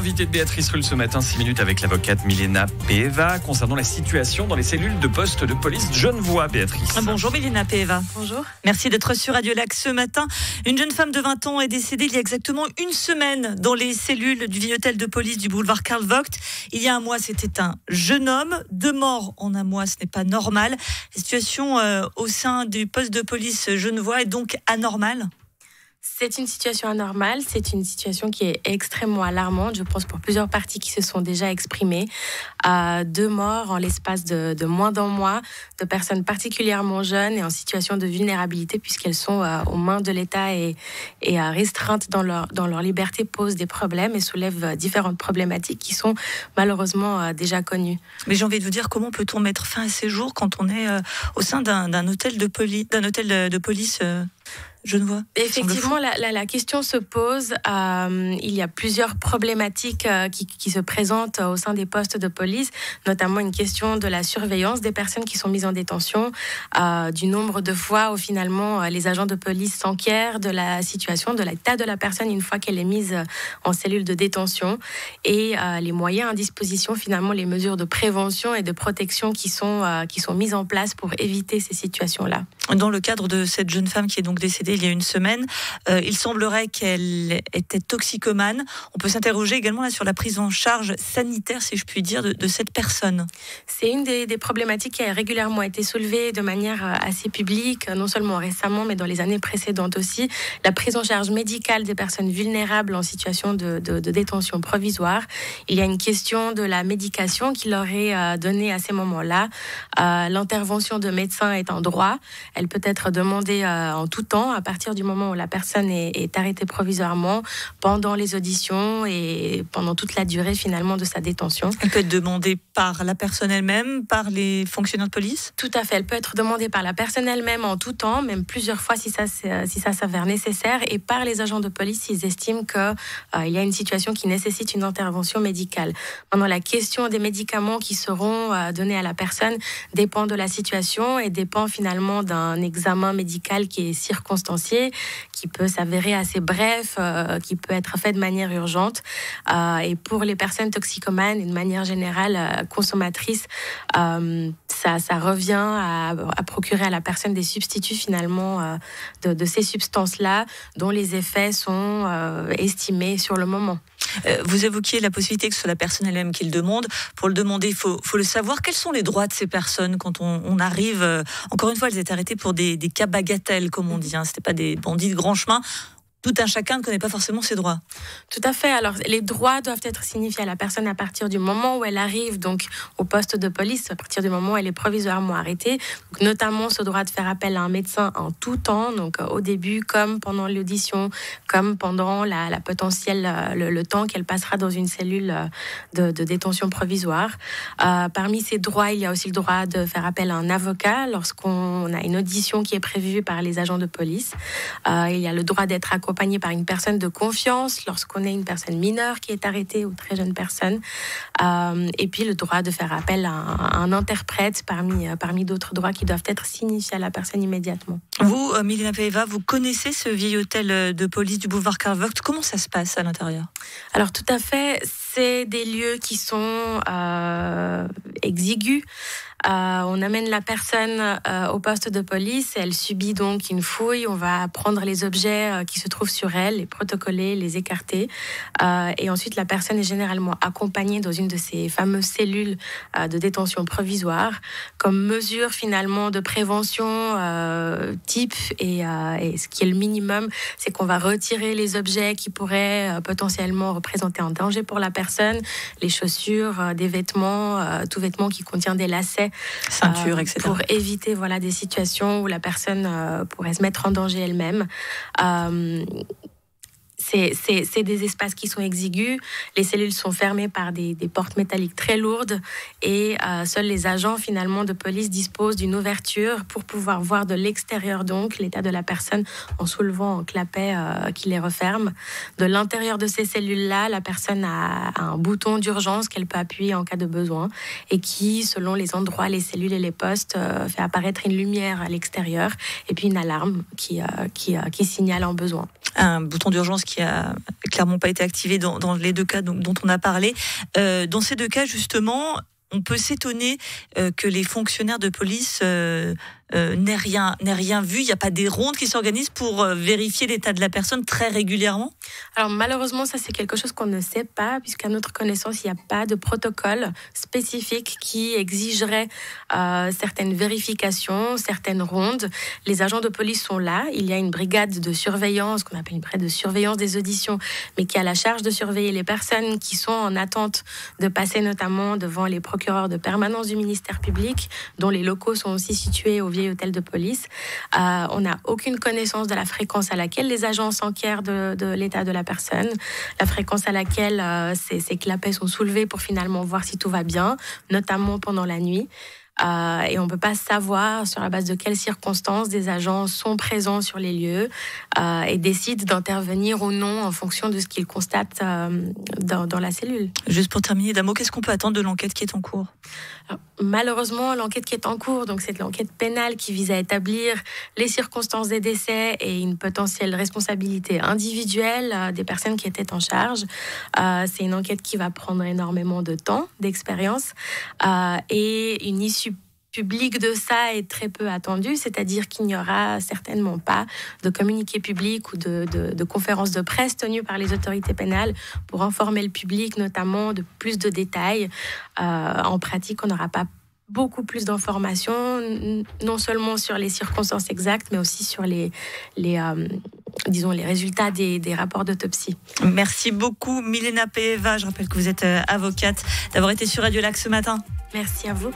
L'invité de Béatrice Rulle ce matin, 6 minutes avec l'avocate Milena Peeva concernant la situation dans les cellules de poste de police Genevois, Béatrice. Bonjour Milena Peeva. Bonjour. Merci d'être sur Radio Lac ce matin. Une jeune femme de 20 ans est décédée il y a exactement une semaine dans les cellules du vieil hôtel de police du boulevard Karl Vogt. Il y a un mois, c'était un jeune homme. 2 morts en un mois, ce n'est pas normal. La situation au sein du poste de police genevois est donc anormale. C'est une situation anormale, c'est une situation qui est extrêmement alarmante, je pense pour plusieurs parties qui se sont déjà exprimées. 2 morts en l'espace de moins d'un mois, de personnes particulièrement jeunes et en situation de vulnérabilité puisqu'elles sont aux mains de l'État et restreintes dans leur liberté, posent des problèmes et soulèvent différentes problématiques qui sont malheureusement déjà connues. Mais j'ai envie de vous dire, comment peut-on mettre fin à ces jours quand on est au sein d'un hôtel de police genevois? Effectivement, la question se pose. Il y a plusieurs problématiques qui se présentent au sein des postes de police, notamment une question de la surveillance des personnes qui sont mises en détention, du nombre de fois où finalement les agents de police s'enquièrent de la situation, de l'état de la personne une fois qu'elle est mise en cellule de détention, et les moyens à disposition, finalement les mesures de prévention et de protection qui sont mises en place pour éviter ces situations-là. Dans le cadre de cette jeune femme qui est donc décédée il y a une semaine, il semblerait qu'elle était toxicomane. On peut s'interroger également là sur la prise en charge sanitaire, si je puis dire, de cette personne. C'est une des problématiques qui a régulièrement été soulevée de manière assez publique, non seulement récemment, mais dans les années précédentes aussi. La prise en charge médicale des personnes vulnérables en situation de détention provisoire. Il y a une question de la médication qui leur est donnée à ces moments-là. L'intervention de médecins est un droit. Elle peut être demandée en tout temps, à partir du moment où la personne est arrêtée provisoirement, pendant les auditions et pendant toute la durée finalement de sa détention. Elle peut être demandée par la personne elle-même, par les fonctionnaires de police ? Tout à fait, elle peut être demandée par la personne elle-même en tout temps, même plusieurs fois si ça s'avère nécessaire, et par les agents de police s'ils estiment qu'il y a une situation qui nécessite une intervention médicale. Maintenant, la question des médicaments qui seront donnés à la personne dépend de la situation et dépend finalement d'un examen médical qui est circonstancié, qui peut s'avérer assez bref, qui peut être fait de manière urgente. Et pour les personnes toxicomanes et de manière générale consommatrices, ça revient à procurer à la personne des substituts finalement de ces substances-là dont les effets sont estimés sur le moment. Vous évoquiez la possibilité que ce soit la personne elle-même qui le demande. Pour le demander, il faut le savoir. Quels sont les droits de ces personnes quand on arrive encore une fois, elles étaient arrêtées pour des cas bagatelles, comme on dit. C'était pas des bandits de grand chemin. Tout un chacun ne connaît pas forcément ses droits. Tout à fait. Alors, les droits doivent être signifiés à la personne à partir du moment où elle arrive donc au poste de police, à partir du moment où elle est provisoirement arrêtée. Donc, notamment ce droit de faire appel à un médecin en tout temps, donc au début, comme pendant l'audition, comme pendant la potentielle, le temps qu'elle passera dans une cellule de détention provisoire. Parmi ces droits, il y a aussi le droit de faire appel à un avocat lorsqu'on a une audition qui est prévue par les agents de police. Il y a le droit d'être accompagné par une personne de confiance lorsqu'on est une personne mineure qui est arrêtée ou très jeune personne. Et puis le droit de faire appel à un interprète parmi d'autres droits qui doivent être signifiés à la personne immédiatement. Vous, Milena Peeva, vous connaissez ce vieil hôtel de police du boulevard Karl Vogt. Comment ça se passe à l'intérieur ? Alors tout à fait, c'est des lieux qui sont exigus. On amène la personne au poste de police, elle subit donc une fouille, on va prendre les objets qui se trouvent sur elle, les protocoler, les écarter, et ensuite la personne est généralement accompagnée dans une de ces fameuses cellules de détention provisoire, comme mesure finalement de prévention type, et ce qui est le minimum, c'est qu'on va retirer les objets qui pourraient potentiellement représenter un danger pour la personne, les chaussures, des vêtements, tout vêtement qui contient des lacets, ceinture, etc. Pour éviter des situations où la personne pourrait se mettre en danger elle-même. C'est des espaces qui sont exigus. Les cellules sont fermées par des portes métalliques très lourdes et seuls les agents finalement de police disposent d'une ouverture pour pouvoir voir de l'extérieur donc l'état de la personne en soulevant un clapet qui les referme. De l'intérieur de ces cellules-là, la personne a un bouton d'urgence qu'elle peut appuyer en cas de besoin et qui, selon les endroits, les cellules et les postes, fait apparaître une lumière à l'extérieur et puis une alarme qui signale un besoin. un bouton d'urgence qui a clairement pas été activé dans les 2 cas dont on a parlé. Dans ces 2 cas, justement, on peut s'étonner que les fonctionnaires de police n'aient rien vu. Il n'y a pas des rondes qui s'organisent pour vérifier l'état de la personne très régulièrement? Alors malheureusement, ça c'est quelque chose qu'on ne sait pas, puisqu'à notre connaissance, il n'y a pas de protocole spécifique qui exigerait certaines vérifications, certaines rondes. Les agents de police sont là. Il y a une brigade de surveillance, qu'on appelle une brigade de surveillance des auditions, mais qui a la charge de surveiller les personnes qui sont en attente de passer notamment devant les procureurs de permanence du ministère public, dont les locaux sont aussi situés au vieil hôtel de police. On n'a aucune connaissance de la fréquence à laquelle les agents s'enquièrent de l'état de la personne, la fréquence à laquelle ces clapets sont soulevés pour finalement voir si tout va bien, notamment pendant la nuit. Et on ne peut pas savoir sur la base de quelles circonstances des agents sont présents sur les lieux et décident d'intervenir ou non en fonction de ce qu'ils constatent dans la cellule. Juste pour terminer, d'un mot, qu'est-ce qu'on peut attendre de l'enquête qui est en cours? Alors, malheureusement, l'enquête qui est en cours, donc c'est de l'enquête pénale qui vise à établir les circonstances des décès et une potentielle responsabilité individuelle des personnes qui étaient en charge. C'est une enquête qui va prendre énormément de temps, d'expérience, et une issue publique de ça est très peu attendue, c'est-à-dire qu'il n'y aura certainement pas de communiqué public ou de conférences de presse tenues par les autorités pénales pour informer le public, notamment de plus de détails. En pratique, on n'aura pas beaucoup plus d'informations, non seulement sur les circonstances exactes, mais aussi sur les résultats des rapports d'autopsie. Merci beaucoup, Milena Peeva. Je rappelle que vous êtes avocate, d'avoir été sur Radio Lac ce matin. Merci à vous.